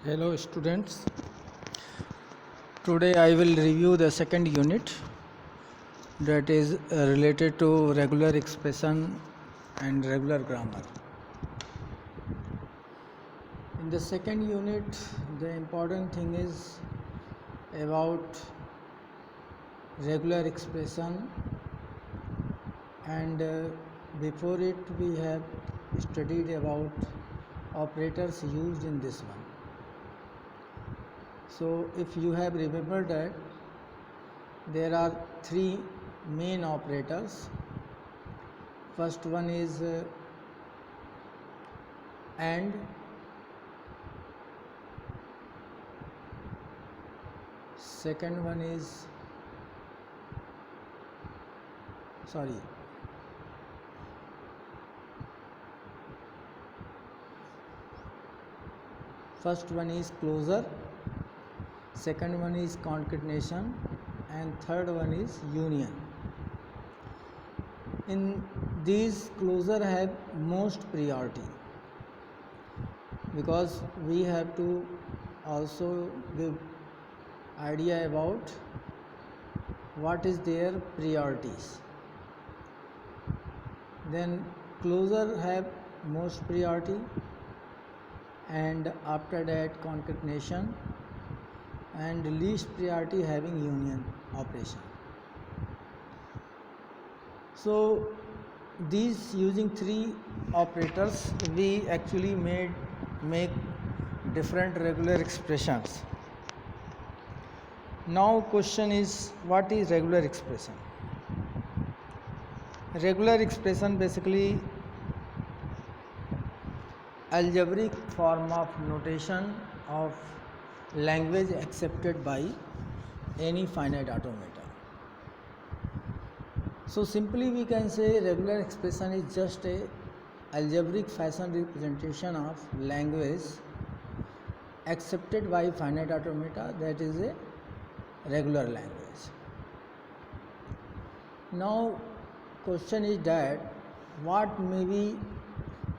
Hello students, today I will review the second unit that is related to regular expression and regular grammar. In the second unit, the important thing is about regular expression, and before it we have studied about operators used in this one. So if you have remembered that there are three main operators. First one is AND, second one is first one is closure, second one is concatenation, and third one is union. In these, closure have most priority because we have to also give idea about what is their priorities. Then closure have most priority, and after that concatenation, and least priority having union operation. So these using three operators we actually make different regular expressions. Now question is, what is regular expression? Regular expression basically algebraic form of notation of language accepted by any finite automata. So simply we can say regular expression is just a algebraic fashion representation of language accepted by finite automata, that is a regular language. Now question is that what may be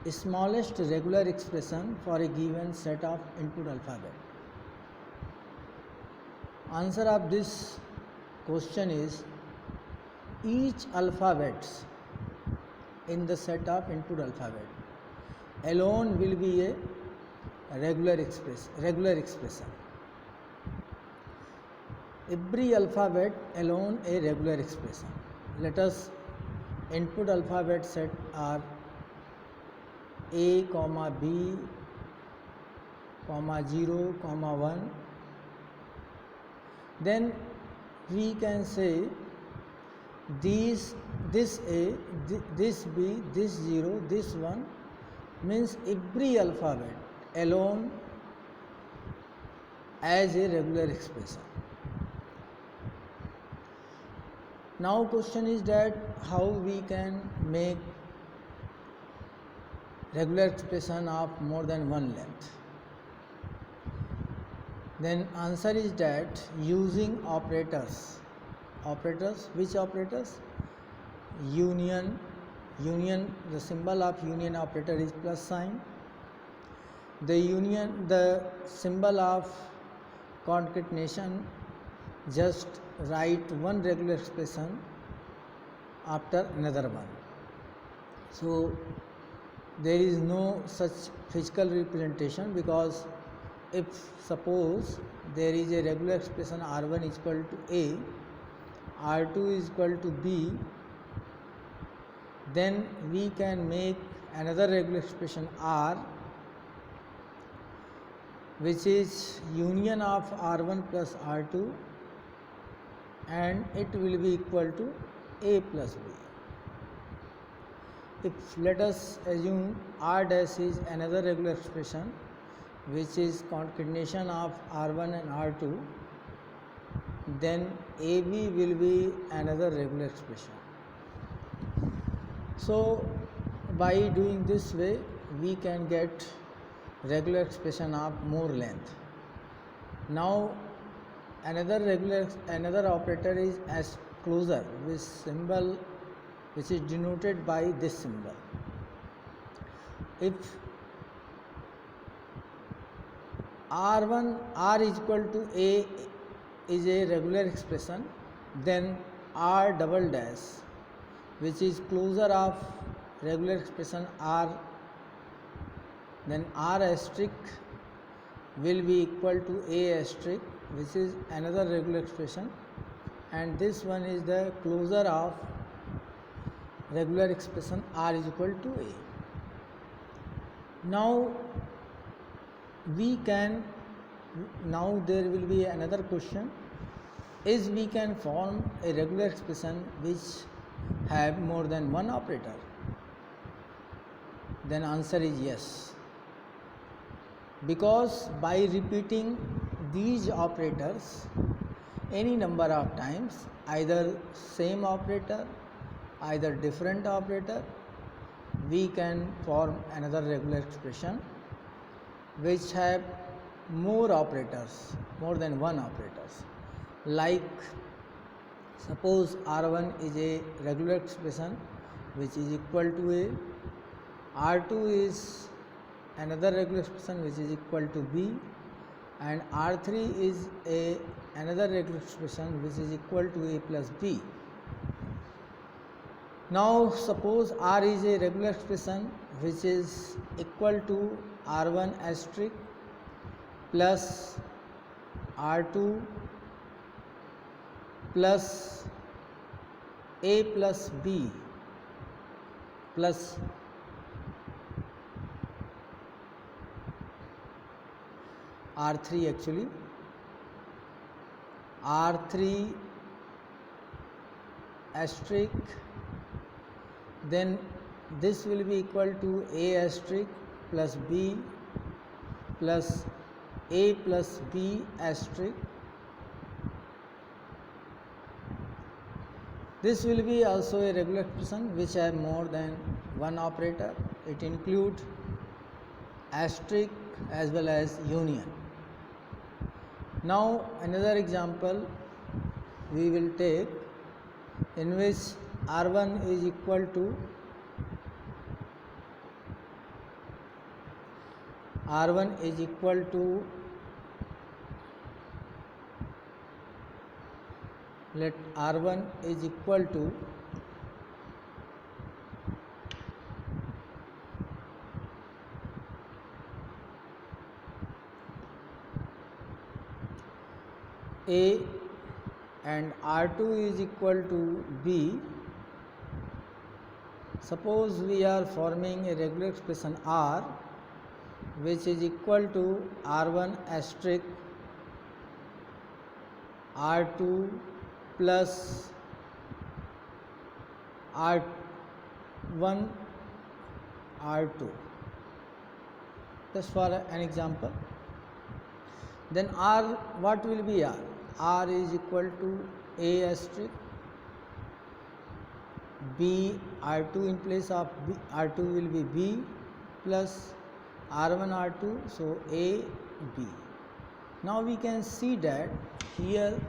smallest regular expression for a given set of input alphabet? Answer of this question is each alphabets in the set of input alphabet alone will be a regular expression. Every alphabet alone a regular expression. Let us input alphabet set are A, B, 0, 1. Then we can say this A, this B, this 0, this 1 means every alphabet alone as a regular expression. Now question is that how we can make regular expression of more than one length. Then answer is that using operators. Which operators? Union, the symbol of union operator is plus sign. The symbol of concatenation, just write one regular expression after another one. So there is no such physical representation, because if suppose there is a regular expression R1 is equal to A, R2 is equal to B, then we can make another regular expression R, which is union of R1 plus R2, and it will be equal to A plus B. If let us assume R dash is another regular expression which is concatenation of R1 and R2, then AB will be another regular expression. So by doing this way we can get regular expression of more length. Now another operator is as closure, which is denoted by this symbol. If R1 R is equal to A is a regular expression, then R double dash, which is closure of regular expression R, then R asterisk will be equal to A asterisk, which is another regular expression, and this one is the closure of regular expression R is equal to A. Now there will be another question, is we can form a regular expression which have more than one operator? Then answer is yes, because by repeating these operators any number of times, either same operator, either different operator, we can form another regular expression which have more operators, more than one operators. Like suppose R1 is a regular expression which is equal to A, R2 is another regular expression which is equal to B, and R3 is another regular expression which is equal to A plus B. Now suppose R is a regular expression which is equal to R1 asterisk plus R2 plus A plus B plus R3 actually, R3 asterisk, then this will be equal to A asterisk plus B plus A plus B asterisk. This will be also a regular expression which have more than one operator. It includes asterisk as well as union. Now another example we will take, in which R1 is equal to let R1 is equal to A and R2 is equal to B. Suppose we are forming a regular expression R which is equal to R1 asterisk R2 plus R1 R2, just for an example. Then R, what will be R? R is equal to A asterisk B, R2 in place of B, R2 will be B plus R1 R2, so A B. Now we can see that here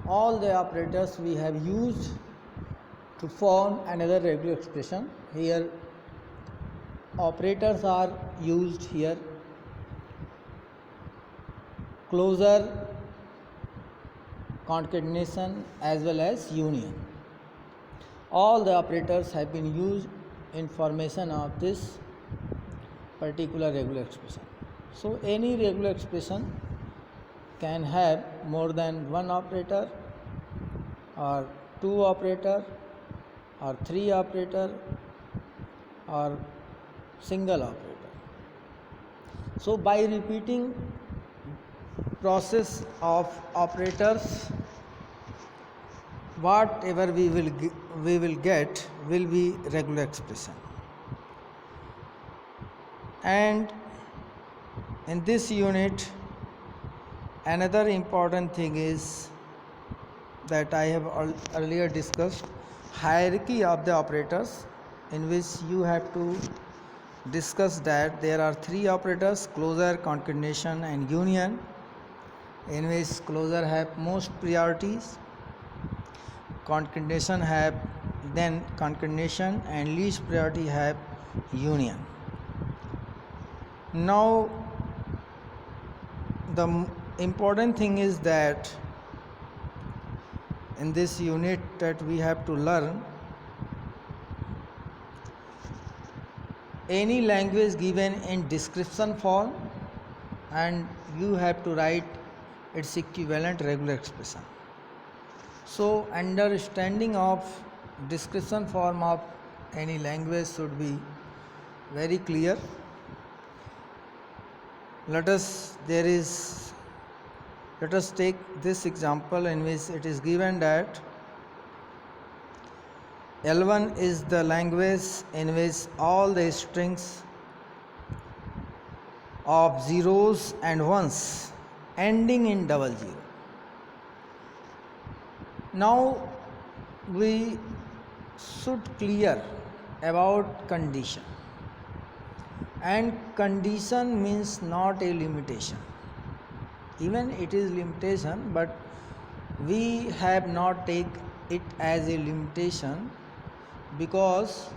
all the operators we have used to form another regular expression. Here operators are used here: closure, concatenation as well as union. All the operators have been used in formation of this particular regular expression. So any regular expression can have more than one operator or two operator or three operator or single operator. So by repeating process of operators, whatever we will get will be regular expression. And in this unit, another important thing is that I have earlier discussed, hierarchy of the operators, in which you have to discuss that there are three operators: closure, concatenation and union, in which closure have most priorities, concatenation have then concatenation, and least priority have union. Now the important thing is that in this unit that we have to learn, any language given in description form and you have to write its equivalent regular expression. So understanding of description form of any language should be very clear. Let us take this example in which it is given that L1 is the language in which all the strings of zeros and ones ending in 00. Now we should clear about condition, and condition means not a limitation. Even it is limitation, but we have not take it as a limitation, because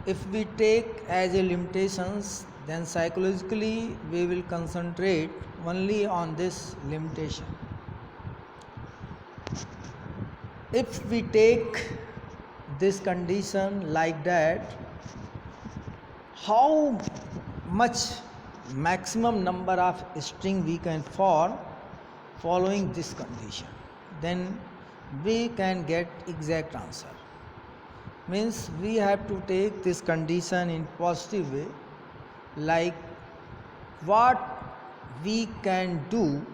if we take as a limitations, then psychologically we will concentrate only on this limitation. If we take this condition like that, how much maximum number of string we can form following this condition, then we can get exact answer. Means we have to take this condition in positive way, like what we can do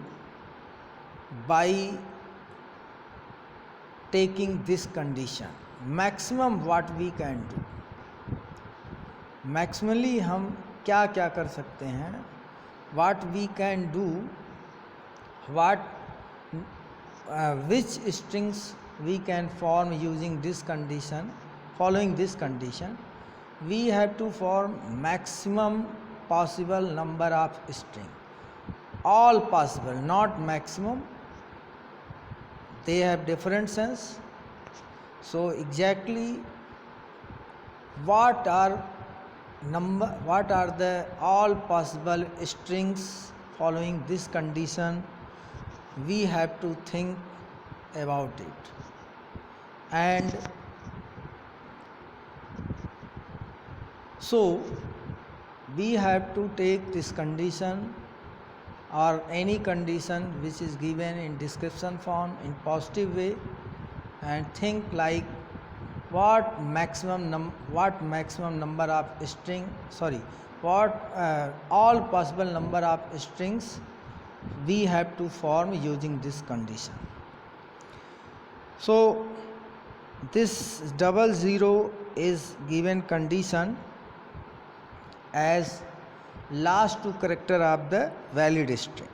by taking this condition, maximum what we can do. Maximally हम क्या क्या कर सकते हैं, what we can do, which strings we can form using this condition. Following this condition, we have to form maximum possible number of string. All possible, not maximum. They have different sense. So exactly what are the all possible strings following this condition, we have to think about it. And so we have to take this condition or any condition which is given in description form in positive way and think like what all possible number of strings we have to form using this condition. So this 00 is given condition as last two character of the valid string.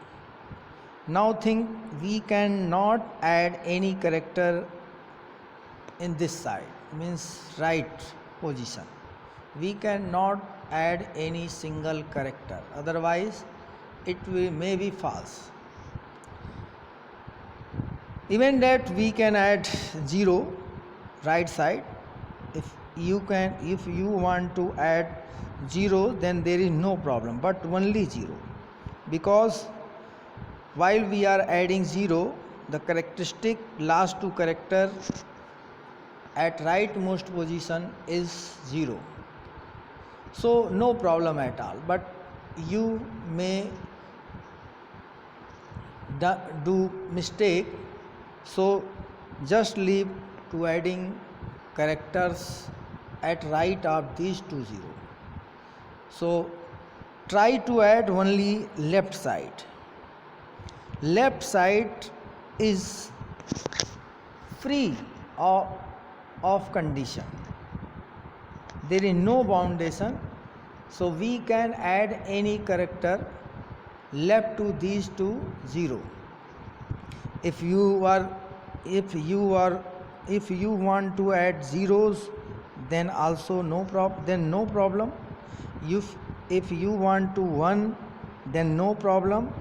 Now think we cannot add any character in this side, means right position. We cannot add any single character, otherwise it may be false. Even that we can add 0 right side. If you want to add 0, then there is no problem, but only 0, because while we are adding 0, the characteristic last two character at rightmost position is 0. So no problem at all, but you may do mistake, so just leave to adding characters at right of these two 0. So try to add only left side. Left side is free of condition. There is no foundation, so we can add any character left to these two 0. If you want to add zeros, then also no problem. If you want to 1, then no problem.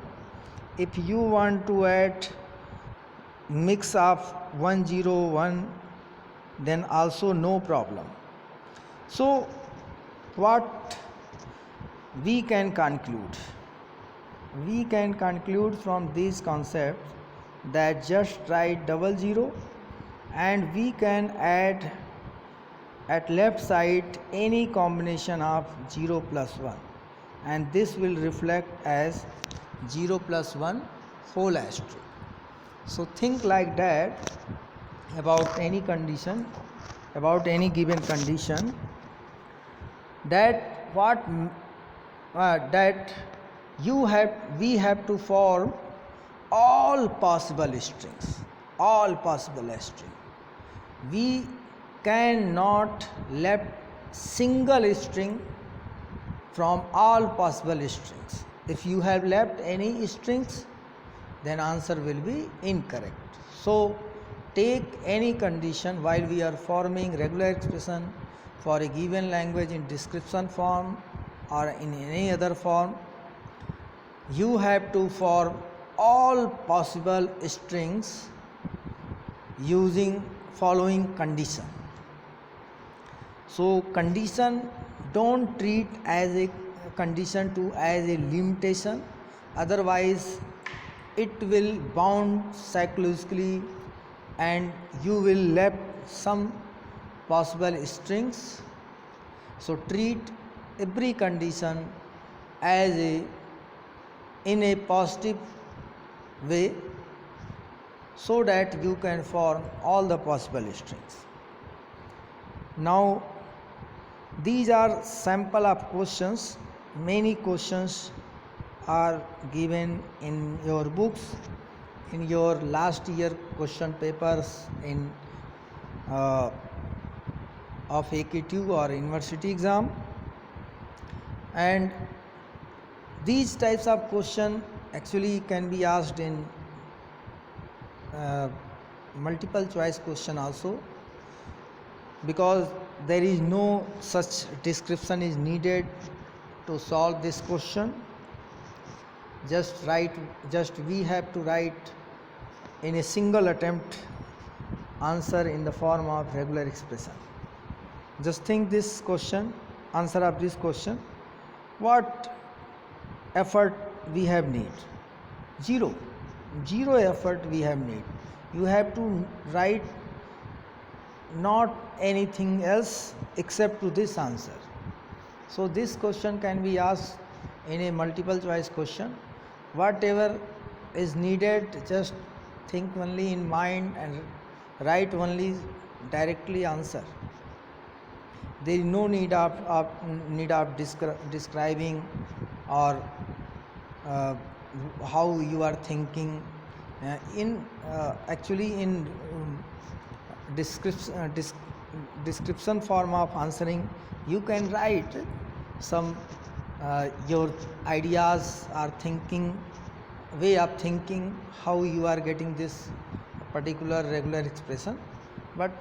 If you want to add mix of 1 0 1, then also no problem. So what we can conclude, we can conclude from these concepts that just write double zero, and we can add at left side any combination of 0 plus 1, and this will reflect as 0 plus 1 whole asterisk. So think like that about any condition, about any given condition, that that we have to form all possible strings, all possible strings. We cannot left single string from all possible strings. If you have left any strings, then answer will be incorrect. So take any condition while we are forming regular expression for a given language in description form or in any other form, you have to form all possible strings using following condition. So condition don't treat as a condition to as a limitation, otherwise it will bound psychologically and you will left some possible strings. So treat every condition as in a positive way, so that you can form all the possible strings. Now these are sample of questions. Many questions are given in your books, in your last year question papers in of AQ2 or university exam, and these types of question actually can be asked in multiple choice question also, because there is no such description is needed to solve this question. Just we have to write in a single attempt answer in the form of regular expression. Just think this question, answer of this question, what effort we have need? Zero effort we have need. You have to write not anything else except to this answer. So this question can be asked in a multiple choice question. Whatever is needed, just think only in mind and write only directly answer. There is no need of describing or how you are thinking. Actually in description form of answering, you can write some your ideas or thinking, way of thinking, how you are getting this particular regular expression, but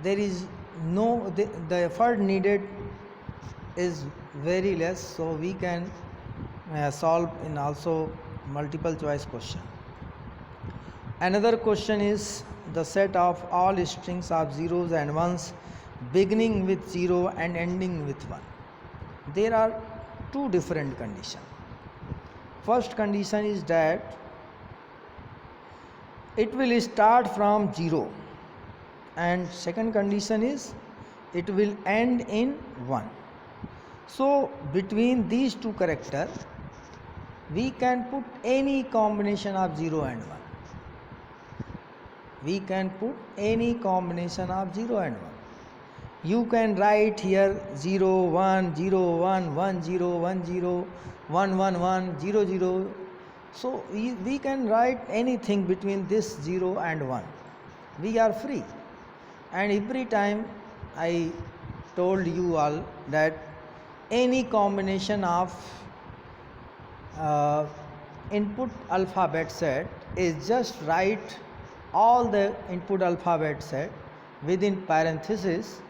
there is no the effort needed is very less, so we can solve in also multiple choice question. Another question is the set of all strings of zeros and ones beginning with 0 and ending with 1. There are two different conditions. First condition is that it will start from 0, and second condition is it will end in 1. So between these two characters we can put any combination of 0 and 1. We can put any combination of 0 and 1. You can write here 0 1 0 1 1 0 1 0 1 1 1 0 0. So we can write anything between this 0 and 1. We are free. And every time I told you all that any combination of input alphabet set is just write all the input alphabet set within parenthesis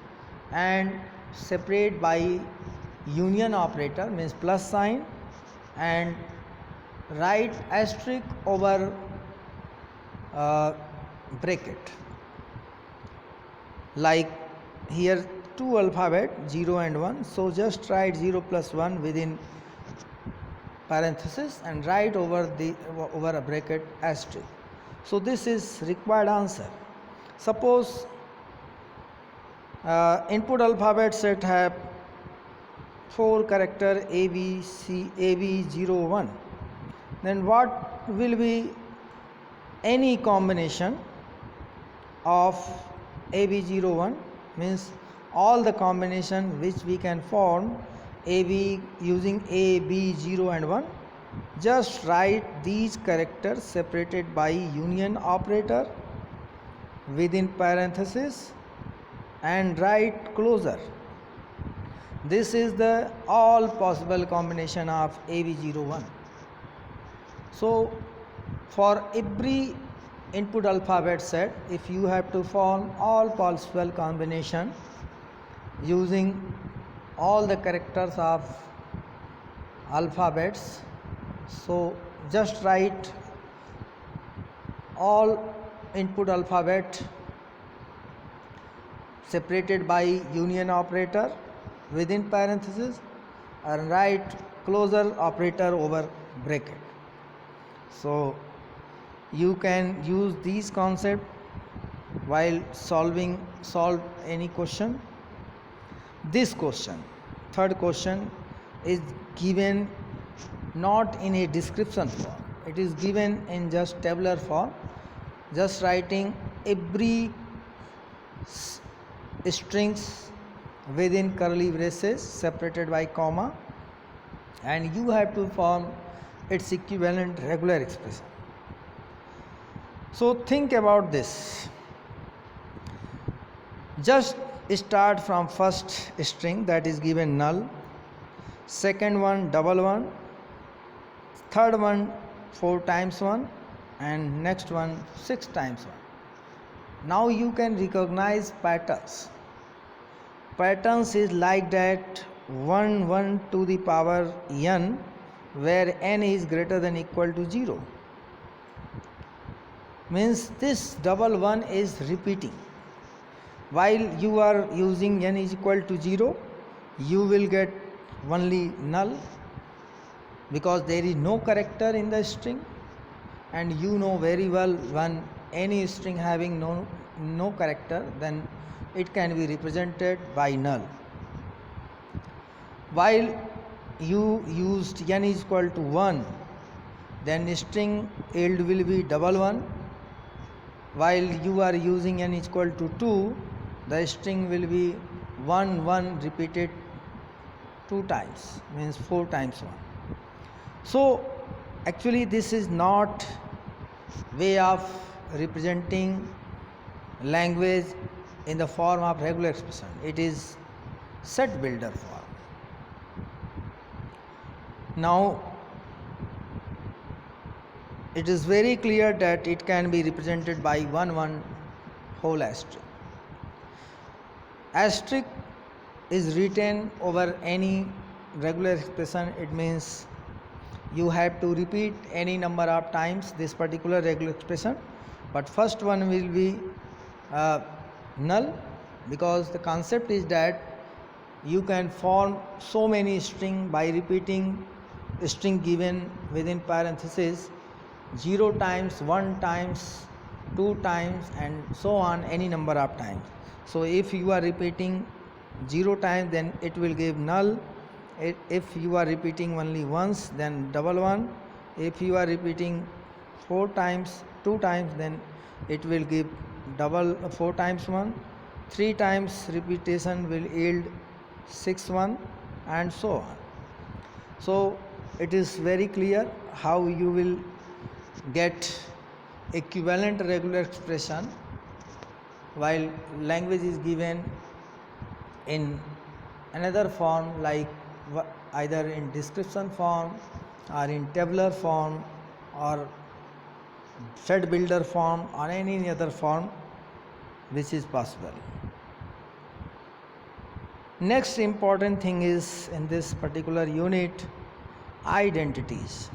and separate by union operator, means plus sign, and write asterisk over bracket. Like here two alphabet 0 and 1, so just write 0 plus 1 within parenthesis and write over a bracket asterisk. So this is required answer. Suppose input alphabet set have 4 character AB01, then what will be any combination of AB01, means all the combination which we can form AB using A, B, 0 and 1. Just write these characters separated by union operator within parenthesis and write closer. This is the all possible combination of AB01. So for every input alphabet set, if you have to form all possible combination using all the characters of alphabets, so just write all input alphabet separated by union operator within parenthesis and write closer operator over bracket. So you can use these concepts while solve any question. This question, third question, is given not in a description form, it is given in just tabular form, just writing every strings within curly braces separated by comma, and you have to form its equivalent regular expression. So think about this. Just start from first string, that is given null, second one double one, third one 4 times 1, and next one 6 times 1. Now you can recognize patterns. Patterns is like that 1 to the power n, where n is greater than equal to 0. Means this double 1 is repeating. While you are using n is equal to 0, you will get only null because there is no character in the string, and you know very well when any string having no character, then it can be represented by null. While you used n is equal to 1, then string yield will be double 1. While you are using n is equal to 2, the string will be 1 repeated 2 times, means 4 times 1. So actually this is not way of representing language in the form of regular expression, it is set builder form. Now it is very clear that it can be represented by 1 whole asterisk. Asterisk is written over any regular expression. It means you have to repeat any number of times this particular regular expression, but first one will be null, because the concept is that you can form so many string by repeating string given within parenthesis 0 times, 1 times, 2 times, and so on, any number of times. So if you are repeating 0 times, then it will give null. If you are repeating only once, then double 1. If you are repeating 4 times, 2 times, then it will give double 4 times 1. 3 times repetition will yield 6 1, and so on. So it is very clear how you will get equivalent regular expression while language is given in another form, like either in description form or in tabular form or set builder form or any other form which is possible. Next important thing is in this particular unit, identities.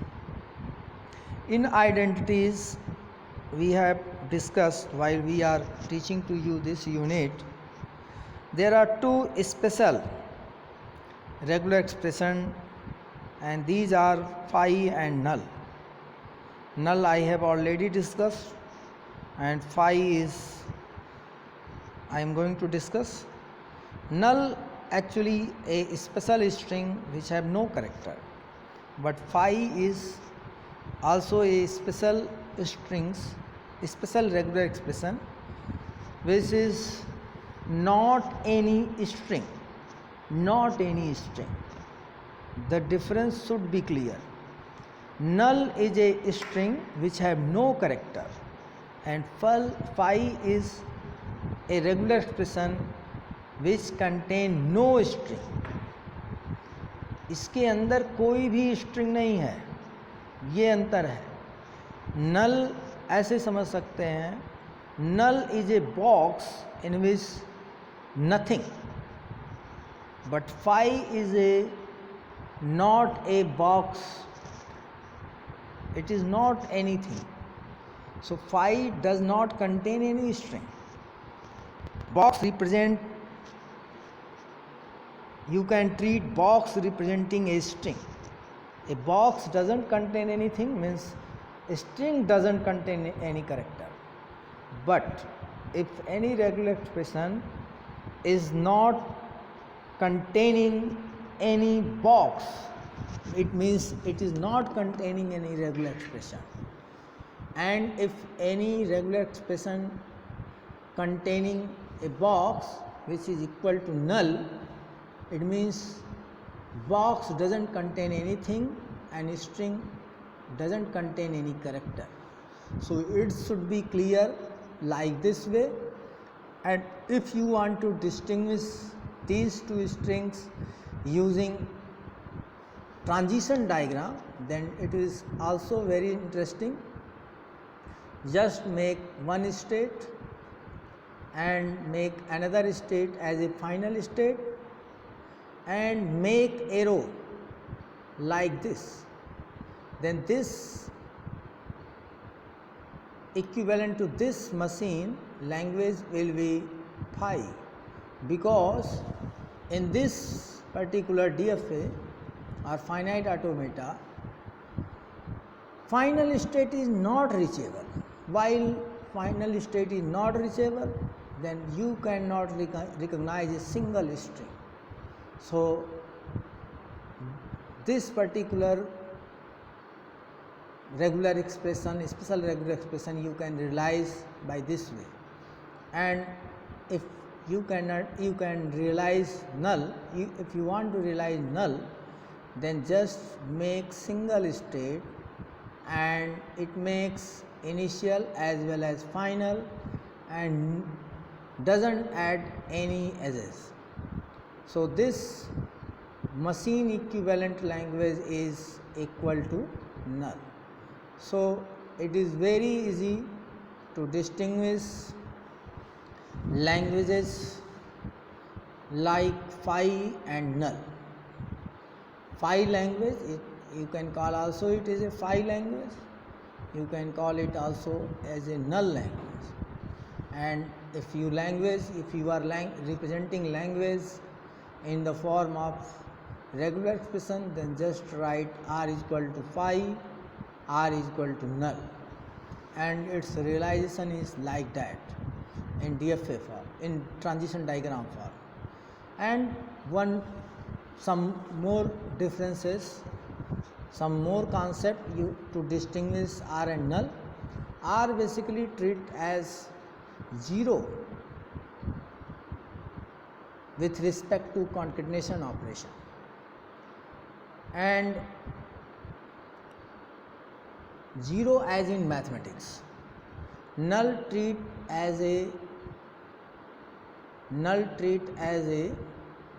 In identities, we have discussed while we are teaching to you this unit, there are 2 special regular expression and these are phi and null. Null I have already discussed, and phi is I am going to discuss. Null actually a special string which have no character, but phi is also a special regular expression which is not any string. The difference should be clear. Null is a string which have no character, and phi is a regular expression which contain no string. इसके अंदर कोई भी string नहीं है, ये अंतर है. नल ऐसे समझ सकते हैं, null is a box in which nothing, but phi is not a box, it is not anything. So phi does not contain any string. Box represent, you can treat box representing a string. A box doesn't contain anything means a string doesn't contain any character. But if any regular expression is not containing any box, it means it is not containing any regular expression. And if any regular expression containing a box which is equal to null, it means box doesn't contain anything and string doesn't contain any character. So it should be clear like this way. And if you want to distinguish these two strings using transition diagram, then it is also very interesting. Just make one state and make another state as a final state and make arrow like this. Then this equivalent to this machine language will be phi, because in this particular DFA or finite automata, final state is not reachable. While final state is not reachable, then you cannot recognize a single string. So this particular regular expression, special regular expression, you can realize by this way. And if you can realize null. If you want to realize null, then just make single state and it makes initial as well as final and doesn't add any edges. So this machine equivalent language is equal to null. So it is very easy to distinguish languages like phi and null. Phi language, you can call also it is a phi language, you can call it also as a null language. And if you are representing language in the form of regular expression, then just write r is equal to phi, r is equal to null, and its realization is like that in DFA form, in transition diagram form. And some more differences, some more concept to distinguish R and null. R basically treat as 0 with respect to concatenation operation, and 0 as in mathematics. Null treat as a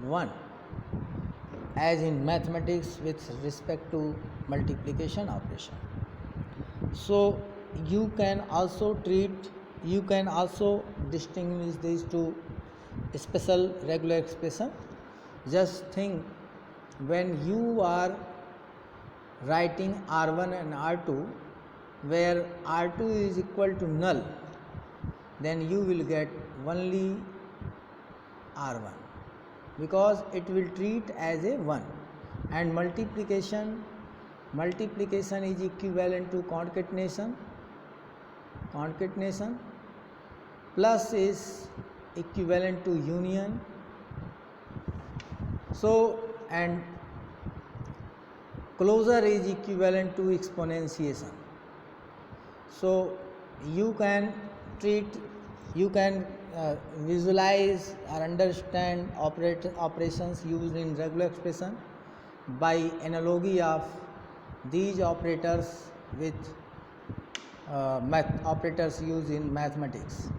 1 as in mathematics with respect to multiplication operation. So you can also distinguish these two special regular expression. Just think, when you are writing R1 and R2, where R2 is equal to null, then you will get only R1, because it will treat as a 1. and multiplication is equivalent to concatenation, plus is equivalent to union. So, and closure is equivalent to exponentiation. So you can visualize or understand operations used in regular expression by analogy of these operators with operators used in mathematics.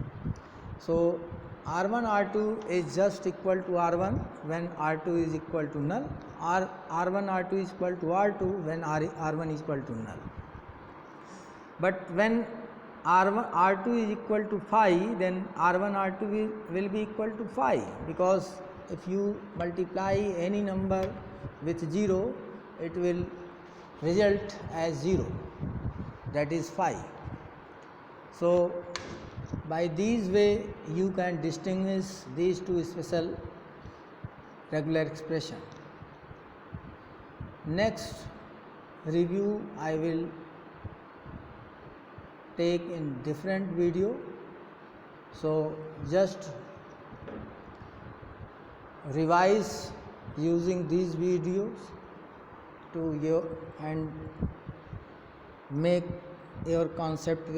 So R1 R2 is just equal to R1 when R2 is equal to null, or R1 R2 is equal to R2 when R1 is equal to null. But when R2 is equal to phi, then R1 R2 will be equal to phi, because if you multiply any number with 0, it will result as 0, that is phi. So by this way you can distinguish these two special regular expression. Next review I will take in different video, so just revise using these videos to your and make your concept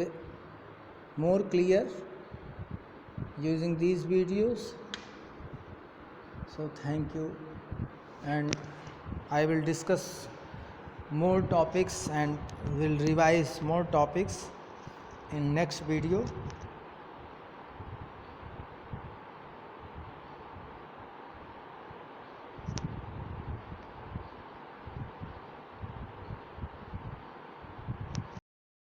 more clear using these videos. So thank you, and I will discuss more topics and will revise more topics in next video.